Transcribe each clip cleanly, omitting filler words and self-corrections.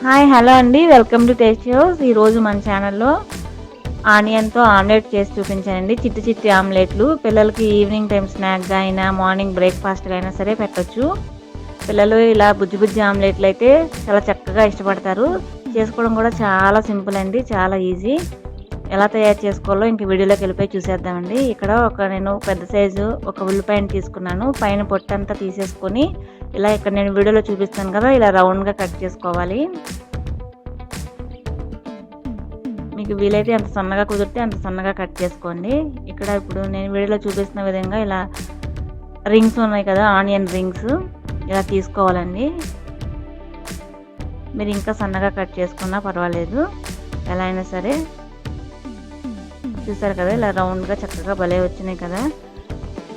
Hi hello అండి, welcome to tasty house. ఈరోజు మన ఛానల్లో ఆనియన్తో ఆమ్లెట్ చేసి చూపించానండి. చిట్టి చిట్టి ఆమ్లెట్లు పిల్లలకి ఈవినింగ్ టైం స్నాక్గా అయినా మార్నింగ్ బ్రేక్ఫాస్ట్గా అయినా సరే పెట్టచ్చు. పిల్లలు ఇలా బుజ్జి బుజ్జి ఆమ్లెట్లు అయితే చాలా చక్కగా ఇష్టపడతారు. చేసుకోవడం కూడా చాలా సింపుల్ అండి, చాలా ఈజీ. ఎలా తయారు చేసుకోవాలో ఇంక వీడియోలోకి వెళ్ళిపోయి చూసేద్దామండి. ఇక్కడ నేను పెద్ద సైజు ఒక ఉల్లిపాయను తీసుకున్నాను. పైన పొట్టంతా తీసేసుకొని ఇలా ఇక్కడ నేను వీడియోలో చూపిస్తాను కదా, ఇలా రౌండ్గా కట్ చేసుకోవాలి. మీకు వీలైతే ఎంత సన్నగా కుదిరితే అంత సన్నగా కట్ చేసుకోండి. ఇక్కడ ఇప్పుడు నేను వీడియోలో చూపిస్తున్న విధంగా ఇలా రింగ్స్ ఉన్నాయి కదా, ఆనియన్ రింగ్స్ ఇలా తీసుకోవాలండి. మీరు ఇంకా సన్నగా కట్ చేసుకున్నా పర్వాలేదు, ఎలా అయినా సరే. చూసారు కదా, ఇలా రౌండ్గా చక్కగా భలే వచ్చినాయి కదా.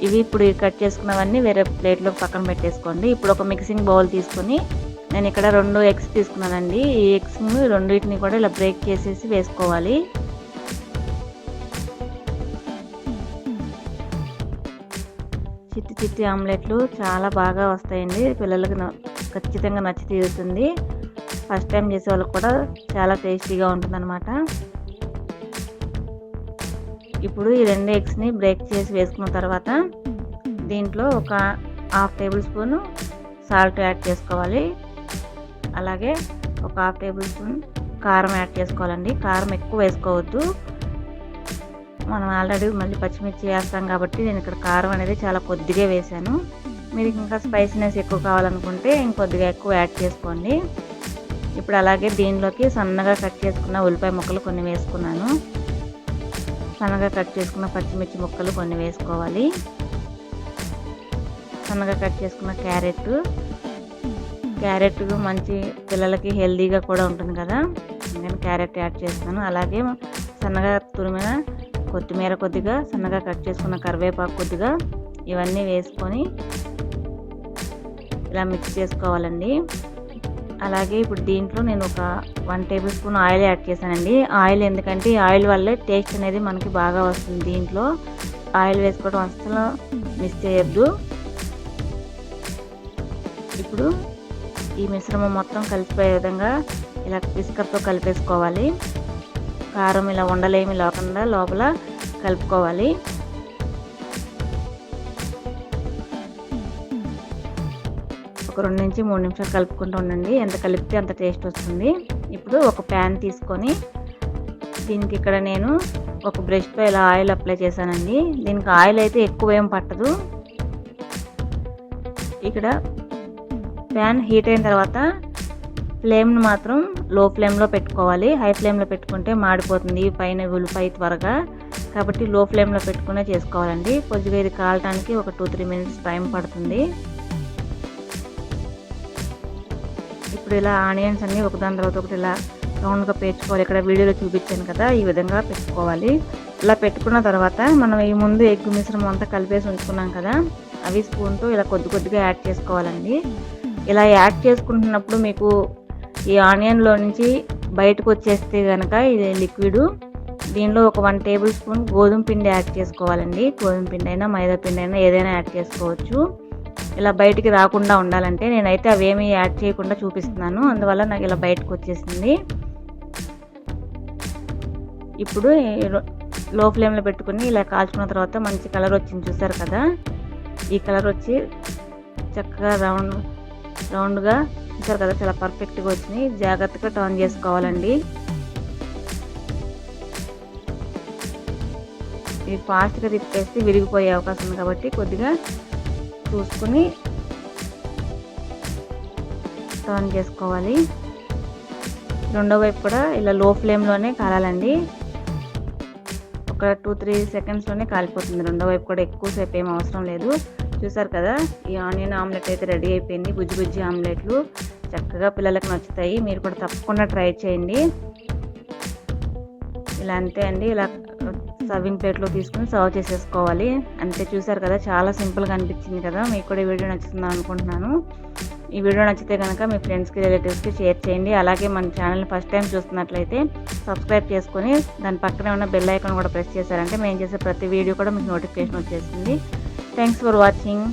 ఇవి ఇప్పుడు కట్ చేసుకున్నవన్నీ వేరే ప్లేట్లో పక్కన పెట్టేసుకోండి. ఇప్పుడు ఒక మిక్సింగ్ బౌల్ తీసుకొని నేను ఇక్కడ 2 ఎగ్స్ తీసుకున్నానండి. ఈ ఎగ్స్ని రెండింటిని కూడా ఇలా బ్రేక్ చేసేసి వేసుకోవాలి. చిట్టి చిట్టి ఆమ్లెట్లు చాలా బాగా వస్తాయండి, పిల్లలకి ఖచ్చితంగా నచ్చి తీరుతుంది. ఫస్ట్ టైం చేసే వాళ్ళకి కూడా చాలా టేస్టీగా ఉంటుందన్నమాట. ఇప్పుడు ఈ 2 ఎగ్స్ని బ్రేక్ చేసి వేసుకున్న తర్వాత దీంట్లో ఒక 1/2 టేబుల్ స్పూన్ సాల్ట్ యాడ్ చేసుకోవాలి. అలాగే ఒక 1/2 టేబుల్ స్పూన్ కారం యాడ్ చేసుకోవాలండి. కారం ఎక్కువ వేసుకోవద్దు, మనం ఆల్రెడీ మళ్ళీ పచ్చిమిర్చి వేస్తాం కాబట్టి నేను ఇక్కడ కారం అనేది చాలా కొద్దిగా వేసాను. మీరు ఇంకా స్పైసీనెస్ ఎక్కువ కావాలనుకుంటే ఇంకొద్దిగా ఎక్కువ యాడ్ చేసుకోండి. ఇప్పుడు అలాగే దీనిలోకి సన్నగా కట్ చేసుకున్న ఉల్లిపాయ ముక్కలు కొన్ని వేసుకున్నాను. సన్నగా కట్ చేసుకున్న పచ్చిమిర్చి ముక్కలు కొన్ని వేసుకోవాలి. సన్నగా కట్ చేసుకున్న క్యారెట్ మంచి పిల్లలకి హెల్తీగా కూడా ఉంటుంది కదా, నేను క్యారెట్ యాడ్ చేస్తున్నాను. అలాగే సన్నగా తురిమిన కొత్తిమీర కొద్దిగా, సన్నగా కట్ చేసుకున్న కరివేపాకు కొద్దిగా, ఇవన్నీ వేసుకొని ఇలా మిక్స్ చేసుకోవాలండి. అలాగే ఇప్పుడు దీంట్లో నేను ఒక 1 టేబుల్ స్పూన్ ఆయిల్ యాడ్ చేశానండి. ఆయిల్ ఎందుకంటే ఆయిల్ వల్లే టేస్ట్ అనేది మనకి బాగా వస్తుంది. దీంట్లో ఆయిల్ వేసుకోవడం అస్సలు మిస్ చేయొద్దు. ఇప్పుడు ఈ మిశ్రమం మొత్తం కలిసిపోయే విధంగా ఇలా విస్కర్తో కలిపేసుకోవాలి. కారం ఇలా ఉండలేమి లేకుండా లోపల కలుపుకోవాలి. ఒక 2 నుంచి 3 నిమిషాలు కలుపుకుంటూ ఉండండి. ఎంత కలిపితే అంత టేస్ట్ వస్తుంది. ఇప్పుడు ఒక ప్యాన్ తీసుకొని దీనికి ఇక్కడ నేను ఒక బ్రష్తో ఇలా ఆయిల్ అప్లై చేశానండి. దీనికి ఆయిల్ అయితే ఎక్కువ ఏం పట్టదు. ఇక్కడ ప్యాన్ హీట్ అయిన తర్వాత ఫ్లేమ్ను మాత్రం లో ఫ్లేమ్లో పెట్టుకోవాలి. హై ఫ్లేమ్లో పెట్టుకుంటే మాడిపోతుంది పైన ఉల్లిపాయ త్వరగా, కాబట్టి లో ఫ్లేమ్లో పెట్టుకునే చేసుకోవాలండి. కొద్దిగా ఇది కాలటానికి ఒక 2-3 మినిట్స్ టైం పడుతుంది. ఇప్పుడు ఇలా ఆనియన్స్ అన్నీ ఒకదాని తర్వాత ఒకటి ఇలా రౌండ్గా పేర్చుకోవాలి. ఇక్కడ వీడియోలో చూపించాను కదా, ఈ విధంగా పెట్టుకోవాలి. ఇలా పెట్టుకున్న తర్వాత మనం ఈ ముందు ఎగ్ మిశ్రమం అంతా కలిపేసి ఉంచుకున్నాం కదా, అవి స్పూన్తో ఇలా కొద్దిగా యాడ్ చేసుకోవాలండి. ఇలా యాడ్ చేసుకుంటున్నప్పుడు మీకు ఈ ఆనియన్లో నుంచి బయటకు వచ్చేస్తే కనుక ఇది లిక్విడ్, దీనిలో ఒక 1 టేబుల్ స్పూన్ గోధుమ పిండి యాడ్ చేసుకోవాలండి. గోధుమ పిండి అయినా మైదా పిండి అయినా ఏదైనా యాడ్ చేసుకోవచ్చు. ఇలా బయటికి రాకుండా ఉండాలంటే నేనైతే అవేమీ యాడ్ చేయకుండా చూపిస్తున్నాను, అందువల్ల నాకు ఇలా బయటకు వచ్చేసింది. ఇప్పుడు లో ఫ్లేమ్లో పెట్టుకుని ఇలా కాల్చుకున్న తర్వాత మంచి కలర్ వచ్చింది, చూసారు కదా. ఈ కలర్ వచ్చి చక్కగా రౌండ్గా చూసారు కదా, చాలా పర్ఫెక్ట్గా వచ్చినాయి. జాగ్రత్తగా టర్న్ చేసుకోవాలండి. ఇది ఫాస్ట్గా తిప్పేస్తే విరిగిపోయే అవకాశం ఉంది కాబట్టి కొద్దిగా చూసుకుని టర్న్ చేసుకోవాలి. రెండో వైపు కూడా ఇలా లో ఫ్లేమ్లోనే కాలాలండి. ఒక 2-3 సెకండ్స్లోనే కాలిపోతుంది. రెండో వైపు కూడా ఎక్కువసేపు ఏం అవసరం లేదు. చూసారు కదా, ఈ ఆనియన్ ఆమ్లెట్ అయితే రెడీ అయిపోయింది. బుజ్జి బుజ్జి ఆమ్లెట్లు చక్కగా పిల్లలకు నచ్చుతాయి. మీరు కూడా తప్పకుండా ట్రై చేయండి. ఇలా అంతే అండి, ఇలా సర్వింగ్ ప్లేట్లో తీసుకుని సర్వ్ చేసేసుకోవాలి అంతే. చూసారు కదా, చాలా సింపుల్గా అనిపించింది కదా. మీకు కూడా ఈ వీడియో నచ్చుతుందని అనుకుంటున్నాను. ఈ వీడియో నచ్చితే కనుక మీ ఫ్రెండ్స్కి రిలేటివ్స్కి షేర్ చేయండి. అలాగే మన ఛానల్ని ఫస్ట్ టైం చూస్తున్నట్లయితే సబ్స్క్రైబ్ చేసుకొని దాని పక్కనే ఉన్న బెల్ ఐకాన్ కూడా ప్రెస్ చేశారంటే మేము చేసే ప్రతి వీడియో కూడా మీకు నోటిఫికేషన్ వచ్చేస్తుంది. Thanks for watching.